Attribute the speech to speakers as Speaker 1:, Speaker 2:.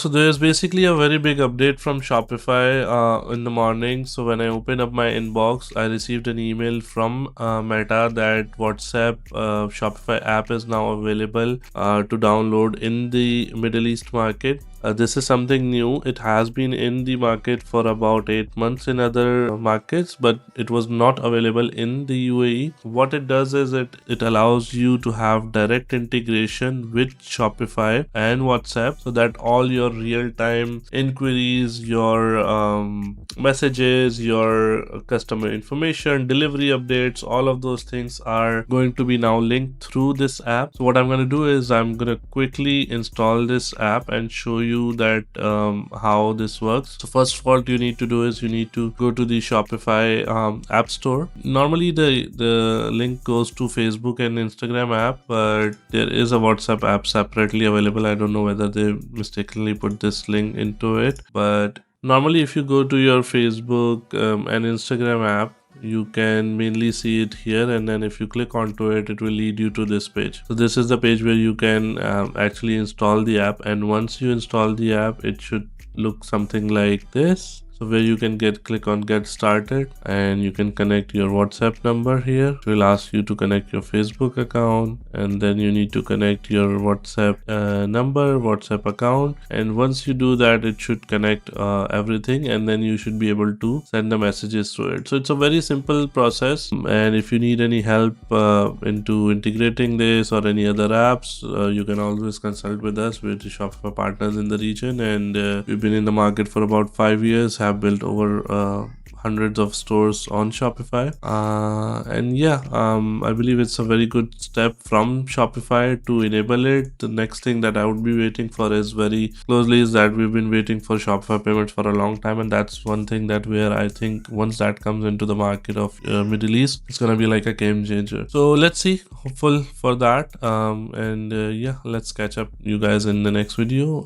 Speaker 1: So there's basically a very big update from Shopify in the morning. So when I open up my inbox, I received an email from Meta that WhatsApp Shopify app is now available to download in the Middle East market. This is something new. It has been in the market for about 8 months in other markets, but it was not available in the UAE. What it does is it allows you to have direct integration with Shopify and WhatsApp so that all your real-time inquiries, your messages, your customer information, delivery updates, all of those things are going to be now linked through this app. So what I'm going to do is I'm going to quickly install this app and show you that how this works. So first of all, you need to do is you need to go to the Shopify app store. Normally the link goes to Facebook and Instagram app, but there is a WhatsApp app separately available. I don't know whether they mistakenly put this link into it, but normally if you go to your Facebook and Instagram app, you can mainly see it here, and then if you click onto it, it will lead you to this page. So this is the page where you can actually install the app, and once you install the app, it should look something like this. So where you can click on get started, and you can connect your WhatsApp number here. It will ask you to connect your Facebook account, and then you need to connect your WhatsApp number, WhatsApp account, and once you do that, it should connect everything, and then you should be able to send the messages through it. So it's a very simple process, and if you need any help into integrating this or any other apps, you can always consult with us. We're the Shopify partners in the region, and we've been in the market for about 5 years, have built over hundreds of stores on Shopify, and yeah, I believe it's a very good step from Shopify to enable it. The next thing that I would be waiting for is very closely is that we've been waiting for Shopify payments for a long time, and that's one thing that where I think once that comes into the market of Middle East, it's gonna be like a game changer. So let's see, hopeful for that, and yeah, let's catch up you guys in the next video.